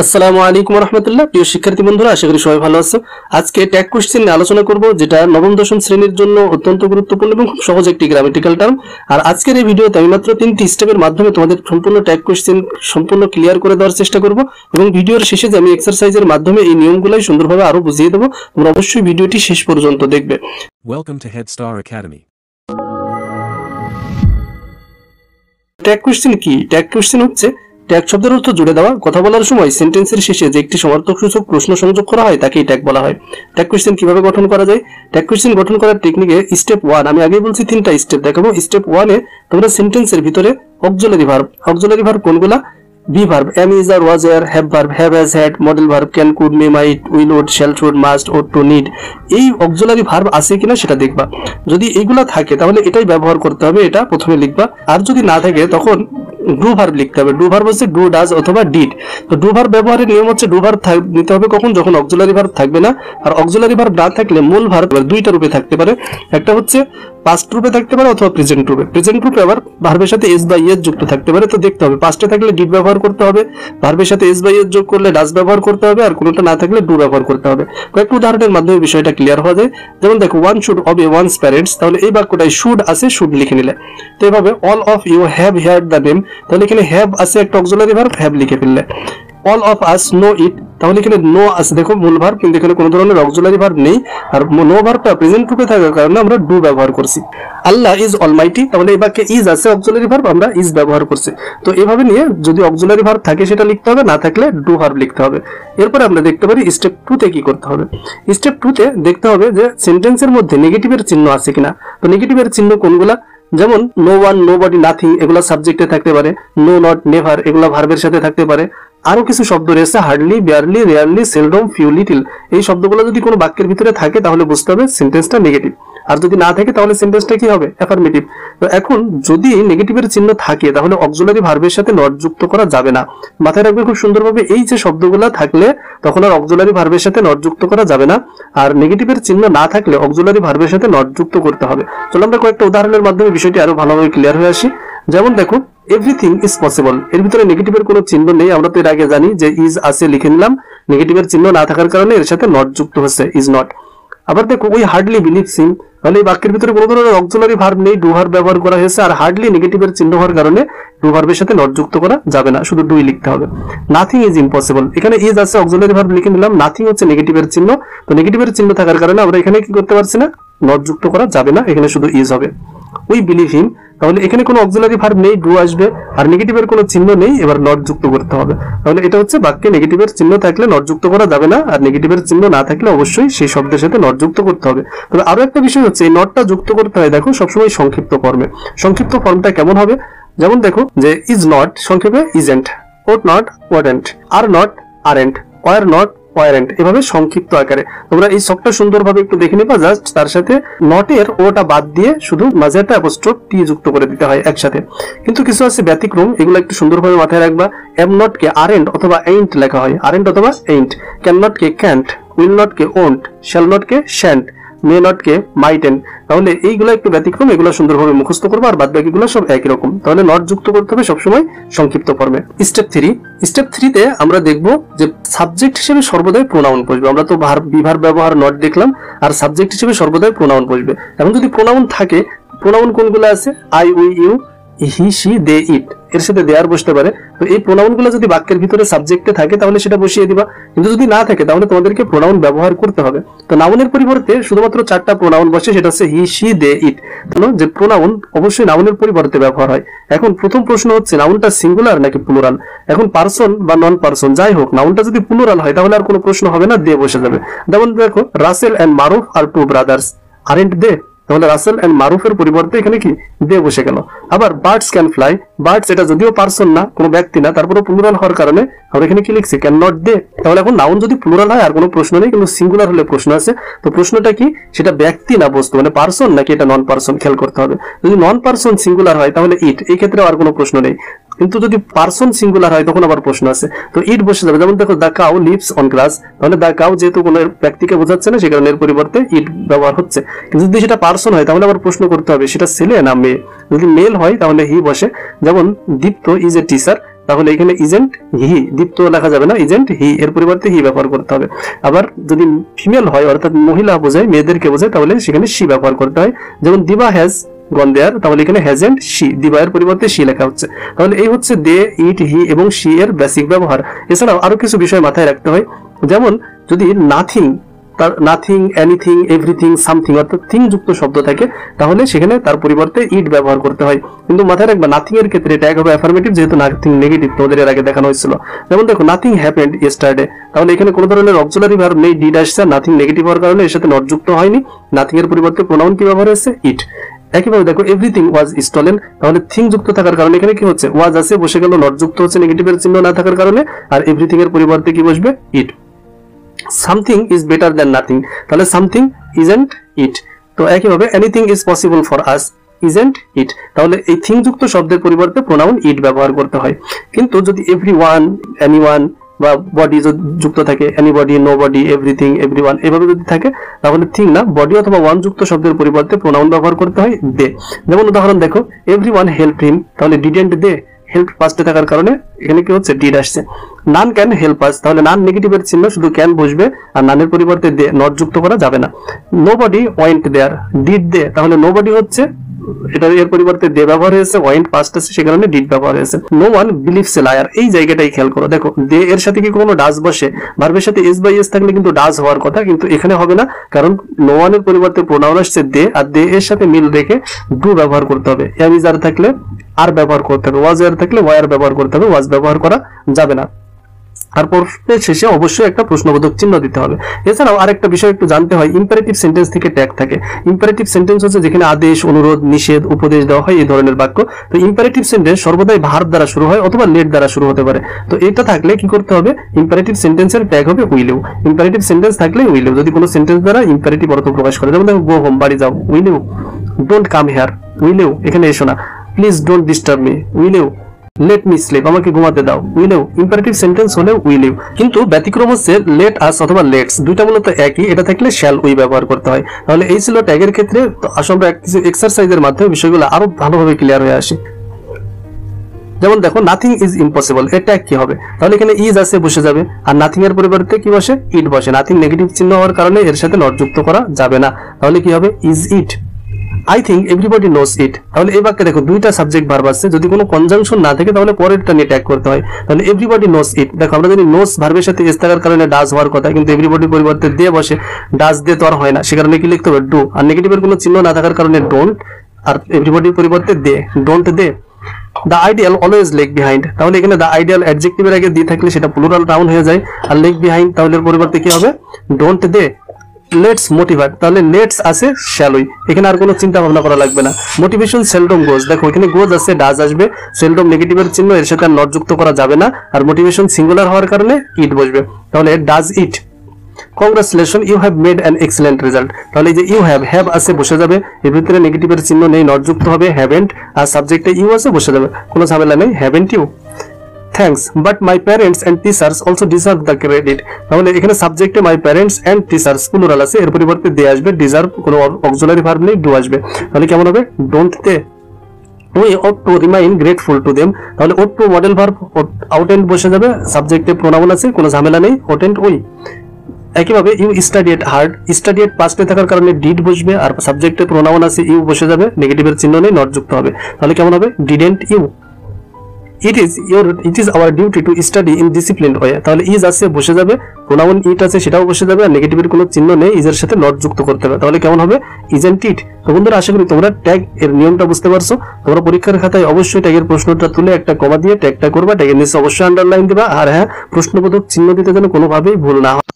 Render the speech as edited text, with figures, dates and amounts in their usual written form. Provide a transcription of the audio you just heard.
আসসালামু আলাইকুম রহমতুল্লাহ। প্রিয় শিক্ষার্থী বন্ধুরা, আশা করি সবাই ভালো আছো। আজকে ট্যাগ কোশ্চেন নিয়ে আলোচনা করব, যেটা নবম দশম শ্রেণীর জন্য অত্যন্ত গুরুত্বপূর্ণ এবং খুব সহজ একটি গ্রামাটিক্যাল টার্ম। আর আজকের এই ভিডিওতে আমি মাত্র 3টি স্টেপের মাধ্যমে তোমাদের সম্পূর্ণ ট্যাগ কোশ্চেন সম্পূর্ণ ক্লিয়ার করে দেওয়ার চেষ্টা করব এবং ভিডিওর শেষে যে আমি এক্সারসাইজের মাধ্যমে এই নিয়মগুলোই সুন্দরভাবে আরো বুঝিয়ে দেবো। তোমরা অবশ্যই ভিডিওটি শেষ পর্যন্ত দেখবে। Welcome to Head Star Academy. Tag question কি? ট্যাগ কোশ্চেন হচ্ছে ট্যাগ শব্দের অর্থ জুড়ে দেওয়া। কথা বলার সময় সেন্টেন্সের শেষে যে একটি সমার্থক সূচক প্রশ্ন সংযোগ করা হয় তাকেই ট্যাগ বলা হয়। ট্যাগ কোশ্চেন কিভাবে গঠন করা যায়? ট্যাগ কোশ্চেন গঠন করার টেকনিকে স্টেপ 1 আমি আগেই বলছি 3টা স্টেপ দেখাবো। স্টেপ 1 এ তোমরা সেন্টেন্সের ভিতরে অক্সিলারি ভার্ব কোনগুলা? Be verb, am is are, was were, have verb, have has had, modal verb, can, could, may, might, will, would, shall, should, must, ought, to, need, এই অক্সিলারি ভার্ব আছে কিনা সেটা দেখবা। যদি এইগুলা থাকে তাহলে এটাই ব্যবহার করতে হবে, এটা প্রথমে লিখবা। আর যদি না থাকে তখন ডু ভার্ব লিখতে হবে। ডু ভার্ব হচ্ছে ডু, ডাজ অথবা ডিড। তো ডু ভার্ব ব্যবহারের নিয়ম হচ্ছে ডু ভার্ব নিতে হবে কখন? যখন অক্সিলারি ভার্ব থাকবে না। আর অক্সিলারি ভার্ব না থাকলে মূল ভার্ব দুইটা রূপে থাকতে পারে। একটা হচ্ছে পাস্ট রূপে থাকতে পারে অথবা প্রেজেন্ট রূপে। প্রেজেন্ট রূপে আবার ভার্বের সাথে এস বা ইএস যুক্ত থাকতে পারে। তো দেখতে হবে, পাস্টে থাকলে ডিড ব্যবহার করতে হবে, ভার্বের সাথে এস বা ইএস যোগ করলে ডাজ ব্যবহার করতে হবে, আর কোনোটা না থাকলে ডু ব্যবহার করতে হবে। কয়েকটা উদাহরণের মাধ্যমে বিষয়টা ক্লিয়ার হওয়া যায়। যেমন দেখো, one should obey one's parents, তাহলে এই বাক্যটায় শুড আছে, শুড লিখে নিলে। তো এভাবে all of you have heard the name, তাহলে এখানে হ্যাভ আছে একটা অক্সিলারি ভার্ব, হ্যাভ লিখে ফেললে। অল অফ আস নো ইট, তাহলে এখানে নো আছে, দেখো মূল ভার্ব, কিন্তু এখানে কোনো ধরনের অক্সিলারি ভার্ব নেই। আর নো ভার্বটা প্রেজেন্ট রূপে থাকার কারণে আমরা ডু ব্যবহার করছি। আল্লাহ ইজ অলমাইটি, তাহলে এই বাক্যে ইজ আছে অক্সিলারি ভার্ব, আমরা ইজ ব্যবহার করছি। তো এভাবে নিয়ে যদি অক্সিলারি ভার্ব থাকে সেটা লিখতে হবে, না থাকলে ডু ভার্ব লিখতে হবে। এরপরে আমরা দেখতে পারি স্টেপ 2 তে কি করতে হবে। স্টেপ 2 তে দেখতে হবে যে সেন্টেন্সের মধ্যে নেগেটিভের চিহ্ন আছে কিনা। তো নেগেটিভের চিহ্ন কোনগুলা? যেমন no one, nobody, nothing, এগুলা সাবজেক্টে থাকতে পারে। নো, নট, নেভার, এগুলা ভার্বের সাথে থাকতে পারে। আরো কিছু শব্দ রয়েছে, hardly, barely, rarely, seldom, few, little. এই শব্দগুলো যদি কোনো বাক্যের ভিতরে থাকে তাহলে বুঝতে হবে সেন্টেন্সটা নেগেটিভ। আর যদি না থাকে তাহলে সেন্টেন্সটা কি হবে? অ্যাফার্মেটিভ। তো এখন যদি নেগেটিভের চিহ্ন থাকে তাহলে অক্সিলারি ভার্বের সাথে নট যুক্ত করা যাবে না। মাথায় রাখবে খুব সুন্দরভাবে, এই যে শব্দগুলো থাকলে তখন আর অক্সিলারি ভার্বের সাথে নট যুক্ত করা যাবে না। আর নেগেটিভের চিহ্ন না থাকলে অক্সিলারি ভার্বের সাথে নট যুক্ত করতে হবে। চলো আমরা কয়েকটা উদাহরণের মাধ্যমে বিষয়টি আরো ভালোভাবে ক্লিয়ার হয়ে আসি। যেমন দেখো, এভরিথিং ইজ পসিবল, এর ভিতরে নেগেটিভের কোনো চিহ্ন নেই। আমরা তো এর আগে জানি যে ইজ আছে, লিখে নিলাম। নেগেটিভের চিহ্ন না থাকার কারণে এর সাথে নট যুক্ত হচ্ছে, ইজ নট। আবার দেখো, উই হার্ডলি বিলিভ হিম, তাহলে এই বাক্যের ভিতরে কোনো ধরনের অক্সিলারি ভার্ব নেই, ডু ভার্ব ব্যবহার করা হয়েছে। আর হার্ডলি নেগেটিভের চিহ্ন হওয়ার কারণে ডু ভার্বের সাথে নট যুক্ত করা যাবে না, শুধু ডুই লিখতে হবে। নাথিং ইজ ইম্পসিবল, এখানে ইজ আছে অক্সিলারি ভার্ব লিখে নিলাম, নাথিং হচ্ছে নেগেটিভের চিহ্ন। তো নেগেটিভের চিহ্ন থাকার কারণে আমরা এখানে কি করতে পারছি না? নট যুক্ত করা যাবে না, এখানে শুধু ইজ হবে। উই বিলিভ হিম, তাহলে এখানে কোনো অক্সিলারি ভার্ব নেই, ডু আসবে, আর নেগেটিভের কোনো চিহ্ন নেই, এবার নট যুক্ত করতে হবে। তাহলে এটা হচ্ছে বাক্যে নেগেটিভের চিহ্ন থাকলে নট যুক্ত করা যাবে না, আর নেগেটিভের চিহ্ন না থাকলে অবশ্যই সেই শব্দের সাথে নট যুক্ত করতে হবে। তবে আরো একটা বিষয় হচ্ছে, এই নটটা যুক্ত করতে হয় দেখো সবসময় সংক্ষিপ্ত ফর্মে। সংক্ষিপ্ত ফর্মটা কেমন হবে? যেমন দেখো, যে ইজ নট সংক্ষেপে isn't, ought not weren't, are not aren't, were not weren't, এভাবে সংক্ষিপ্ত আকারে। তোমরা এই শখটা সুন্দরভাবে একটু দেখে নিবা। জাস্ট তার সাথে নটের ওটা বাদ দিয়ে শুধু মাঝে একটা অ্যাপোস্ট্রোফ টি যুক্ত করে দিতে হয় একসাথে। কিন্তু কিছু আছে ব্যতিক্রম, এগুলো একটু সুন্দরভাবে মাথায় রাখবা। এম নট কে আরেন্ট অথবা এইন্ট লেখা হয়, আরেন্ট অথবা এইন্ট। ক্যান নট কে ক্যান্ট, উইল নট কে ওন্ট, শ্যাল নট কে শ্যান্ট, মে নট কে মাইটেন। তাহলে এইগুলো একটু ব্যতিক্রম, এগুলো সুন্দরভাবে মুখস্থ করবো, আর বাদ বাকিগুলো সব একই রকম। তাহলে নট যুক্ত করতে হবে সবসময় সংক্ষিপ্ত ফর্মে। স্টেপ 3, স্টেপ 3 তে আমরা দেখবো যে সাবজেক্ট হিসেবে সর্বদাই প্রোনাউন বসবে। আমরা তো বিভার ব্যবহার নট দেখলাম, আর সাবজেক্ট হিসেবে সর্বদাই প্রোনাউন বসবে। এখন যদি প্রোনাউন থাকে, প্রোনাউন কোনগুলো আছে? I, we, you, he, she, they, it, এর সাথে দেয়ার বসতে পারে। তো এই প্রোনাউন গুলো যদি বাক্যের ভিতরে সাবজেক্টে থাকে তাহলে সেটা বসিয়ে দিবা, কিন্তু যদি না থাকে তাহলে তোমাদেরকে প্রোনাউন ব্যবহার করতে হবে। তো নাউনের পরিবর্তে শুধুমাত্র 4টা প্রোনাউন বসে, সেটা হচ্ছে হি, সি, দে, ইট। যে প্রোনাউন অবশ্যই নাউনের পরিবর্তে ব্যবহার হয়। এখন প্রথম প্রশ্ন হচ্ছে, নাউনটা সিঙ্গুলার নাকি প্লুরাল? এখন পারসন বা নন পারসন যাই হোক, নাউনটা যদি প্লুরাল হয় তাহলে আর কোনো প্রশ্ন হবে না, দে বসে যাবে। যেমন দেখো, Rasel and Maruf are two brothers, aren't they? তাহলে রাসেল এন্ড মারুফের পরিবর্তে এখানে কি দে বসে গেল। আবার বার্ডস ক্যান ফ্লাই, বার্ডস এটা যদিও পারসন না, কোনো ব্যক্তি না, তারপরে প্লুরাল হওয়ার কারণে আমরা এখানে কি লিখছি? Can not they. তাহলে এখন নাউন যদি প্লুরাল হয় আর কোনো প্রশ্ন নেই, কিন্তু সিঙ্গুলার হলে প্রশ্ন আছে। তো প্রশ্নটা কি? সেটা ব্যক্তি না বস্তু, মানে পারসন নাকি এটা নন পারসন, খেয়াল করতে হবে। যদি নন পারসন সিঙ্গুলার হয় তাহলে ইট, এই ক্ষেত্রে আর কোনো প্রশ্ন নেই। কিন্তু যদি পারসন সিঙ্গুলার হয় তখন আবার প্রশ্ন আছে, তো ইট বসে যাবে। যেমন দেখো, the cow lives on grass, তাহলে দ্য কাউ যেহেতু কোনো ব্যক্তিকে বোঝাচ্ছে না, সে কারণে এর পরিবর্তে ইট ব্যবহার হচ্ছে। কিন্তু যদি সেটা পারসন হয় তাহলে আবার প্রশ্ন করতে হবে সেটা ছেলে না মেয়ে। যদি মেল হয় তাহলে হি বসে। যেমন দীপ্ত ইজ এ টিচার, তাহলে এখানে ইজেন্ট হি, দীপ্ত লেখা যাবে না, ইজেন্ট হি, এর পরিবর্তে হি ব্যবহার করতে হবে। আবার যদি ফিমেল হয় অর্থাৎ মহিলা বোঝায়, মেয়েদেরকে বোঝায়, তাহলে সেখানে শি ব্যবহার করতে হয়। যেমন দিবা হ্যাজ গন দেয়ার, তাহলে এখানে হ্যাজেন্ট শি, দিবা এর পরিবর্তে শি লেখা হচ্ছে। তাহলে এই হচ্ছে দে, ইট, হি এবং শি এর বেসিক ব্যবহার। এছাড়াও আরো কিছু বিষয় মাথায় রাখতে হয়, যেমন যদি nothing, nothing, anything, everything, something অর্থাৎ থিং যুক্ত শব্দ থাকে, তাহলে সেখানে তার পরিবর্তে ইট ব্যবহার করতে হয়। কিন্তু মাথায় রাখবা নাথিং এর ক্ষেত্রে ট্যাগ হবে অ্যাফার্মেটিভ, যেহেতু নাথিং নেগেটিভ, তোমাদের এর আগে দেখানো হয়েছিল। যেমন দেখো নাথিং হ্যাপেন্ড ইয়েস্টারডে, তাহলে এখানে কোনো ধরনের অক্সিলারি ভার্ব নেই, ডিড আসছে, নাথিং নেগেটিভ হওয়ার কারণে এর সাথে নট যুক্ত হয়নি, নাথিং এর পরিবর্তে প্রোনাউন কি ব্যবহার হয়েছে, ইট। একইভাবে দেখো এভরিথিং ওয়াজ স্টলেন, তাহলে থিং যুক্ত থাকার কারণে এখানে কি হচ্ছে, ওয়াজ আছে বসে গেল, নট যুক্ত হচ্ছে নেগেটিভের চিহ্ন না থাকার কারণে, আর এভরিথিং এর পরিবর্তে কি বসবে, it. Something is better than nothing, তাহলে সামথিং ইজেন্ট ইট। তো একইভাবে anything is possible for us, isn't it, তাহলে এই থিং যুক্ত শব্দের পরিবর্তে প্রোনাউন ইট ব্যবহার করতে হয়। কিন্তু যদি এভরিওয়ান, এনিওয়ান বা বডি যুক্ত থাকে, এনিবডি, নোবডি, এভরিথিং, এভরিওয়ান এভাবে যদি থাকে, তাহলে থিং না বডি অথবা ওয়ান যুক্ত শব্দের পরিবর্তে প্রোনাউন ব্যবহার করতে হয় দে। যেমন উদাহরণ দেখো, এভরিওয়ান হেল্প হিম, তাহলে ডিডেন্ট দে, হেল্প পাস্টে থাকার কারণে এখানে কি হচ্ছে, ডিড আসছে। নান ক্যান হেল্প আস, তাহলে নান নেগেটিভের চিহ্ন, শুধু ক্যান বসবে, আর নানের পরিবর্তে দে, নট যুক্ত করা যাবে না। Nobody went there, did they, তাহলে নোবডি হচ্ছে এটা, এর পরিবর্তে দে ব্যবহার হয়েছে, ওয়েন্ট পাস্ট আছে সে কারণে ডিড ব্যবহার হয়েছে। No one believes a liar, এই জায়গাটাই খেয়াল করো, দেখো দে এর সাথে কি কোনো ডাজ বসে, ভার্বের সাথে এস বাই এস থাকলে কিন্তু ডাজ হওয়ার কথা, কিন্তু এখানে হবে না, কারণ নো ওয়ান এর পরিবর্তে প্রোনাউন আসছে দে, আর দে এর সাথে মিল রেখে ডু ব্যবহার করতে হবে। এম ইজ আর থাকলে আর ব্যবহার করতে হবে, ওয়াজ আর থাকলে ওয়ার ব্যবহার করতে হবে, ওয়াজ ব্যবহার করা যাবে না। আর প্রশ্নের শেষে অবশ্যই একটা প্রশ্নবোধক চিহ্ন দিতে হবে। এছাড়াও আরেকটা বিষয় একটু জানতে হয়, ইম্পারেটিভ সেন্টেন্স থেকে ট্যাগ থাকে। ইম্পারেটিভ সেন্টেন্স হচ্ছে যেখানে আদেশ, অনুরোধ, নিষেধ, উপদেশ দেওয়া হয়, এই ধরনের বাক্য। তো ইম্পারেটিভ সেন্টেন্স সর্বদাই ভার্ব দ্বারা শুরু হয় অথবা লেট দ্বারা শুরু হতে পারে। তো এটা থাকলে কি করতে হবে, ইম্পারেটিভ সেন্টেন্সের ট্যাগ হবে উইলেও। ইম্পারেটিভ সেন্টেন্স থাকলে উইলেও, যদি কোনো সেন্টেন্স দ্বারা ইম্পারেটিভ অর্থ প্রকাশ করে, যেমন দেখো গো হোম, বাড়ি যাও, উইলেও। ডোন্ট কাম হিয়ার, উইলেও, এখানে এসো না। প্লিজ ডোন্ট ডিস্টার্ব মি, উইলেও। লেট মি স্লিপ, আমাকে ঘুমাতে দাও, উইলেও। ইম্পারেটিভ সেন্টেন্স হলে উইলেও। কিন্তু ব্যতিক্রম হচ্ছে লেট আস অথবা লেটস, দুইটা মূলত একই, এটা থাকলে শ্যাল উই ব্যবহার করতে হয়। তাহলে এই ছিল ট্যাগের ক্ষেত্রে। তো আসলে আমরা কিছু এক্সারসাইজের মাধ্যমে বিষয়গুলো আরো ভালোভাবে ক্লিয়ার হয়ে আসে। যেমন দেখো নাথিং ইজ ইম্পসিবল, এর ট্যাগ কি হবে, তাহলে এখানে ইজ আছে বসে যাবে, আর নাথিং এর পরিবর্তে কি বসে, ইট বসে। নাথিং নেগেটিভ চিহ্ন হওয়ার কারণে এর সাথে নট যুক্ত করা যাবে না, তাহলে কি হবে, is it. I think everybody knows it, তাহলে এই বাক্যে দেখো দুইটা সাবজেক্ট ভার্ব আছে, যদি কোনো কনজাংশন না থাকে তাহলে পরেরটা নিয়ে ট্যাগ করতে হয়। তাহলে এভরিবডি নোস ইট, দেখো আমরা জানি নোস ভার্বের সাথে এস থাকার কারণে ডাজ হওয়ার কথা, কিন্তু এভরিবডি পরিবর্তে দে বসে, ডাজ দে তো আর হয় না, সে কারণে কি লিখতে হবে, ডু। আর নেগেটিভের কোনো চিহ্ন না থাকার কারণে ডোন্ট, আর এভরিবডির পরিবর্তে they, don't they. The ideal always lag behind, তাহলে এখানে দ্য আইডিয়াল অ্যাডজেক্টিভের আগে দি থাকলে সেটা প্লুরাল নাউন হয়ে যায়, আর লেগ বিহাইন্ড তাহলে এর পরিবর্তে কি হবে, ডোন্ট দে। লেটস মোটিভেট, তাহলে লেটস আছে শ্যালই, এখানে আর কোনো চিন্তা ভাবনা করা লাগবে না। মোটিভেশন সেলডম গোজ, দেখো এখানে গোজ আছে, ডাজ আসবে, সেলডম নেগেটিভের চিহ্ন, এর সাথে আর নট যুক্ত করা যাবে না, আর মোটিভেশন সিঙ্গুলার হওয়ার কারণে ইট বসবে, তাহলে does it. Congratulation, you have made an excellent result, তাহলে এই যে ইউ হ্যাভ আছে বসে যাবে, এর ভিতরে নেগেটিভের চিহ্ন নেই, নট যুক্ত হবে, হ্যাভেন্ট, আর সাবজেক্টে ইউ আছে বসে যাবে, কোনো ঝামেলা নেই, haven't you. Thanks, but my parents and teachers also deserve the credit, তাহলে এখানে সাবজেক্টে my parents and teachers plural আছে, এর পরিবর্তে দে আসবে, ডিজার্ভ কোনো অক্সিলারি ভার্ব নেই, ডু আসবে, তাহলে কেমন হবে, don't they. We ought to remain grateful to them, তাহলে ought to মডেল ভার্ব, আউটেন্ড বসে যাবে, সাবজেক্টে প্রোনাউন আছে, কোনো ঝামেলা নেই, ওটেন্ট উই। একইভাবে ইউ স্টাডিয়েট হার্ড, স্টাডিয়েট পাস্টে থাকার কারণে ডিড বসবে, আর সাবজেক্টে প্রোনাউন আছে, ইউ বসে যাবে, নেগেটিভের চিহ্ন নেই, নট যুক্ত হবে, তাহলে কেমন হবে, didn't you. It is our duty to study in disciplined way, তাহলে ইজ আছে বসে যাবে, প্রোনাউন ইট আছে সেটাও বসে যাবে, আর নেগেটিভের কোনো চিহ্ন নেই, ইজের সাথে নট যুক্ত করতে হবে, তাহলে কেমন হবে, ইজেন্ট ইট। তো বন্ধুরা আশা করি তোমরা ট্যাগ এর নিয়মটা বুঝতে পারছো। তোমরা পরীক্ষার খাতায় অবশ্যই ট্যাগের প্রশ্নটা তুলে একটা কমা দিয়ে ট্যাগটা করবা, ট্যাগের নিচে অবশ্যই আন্ডারলাইন দিবা, আর হ্যাঁ প্রশ্নবোধক চিহ্ন দিতে যেন কোনোভাবেই ভুল না হয়।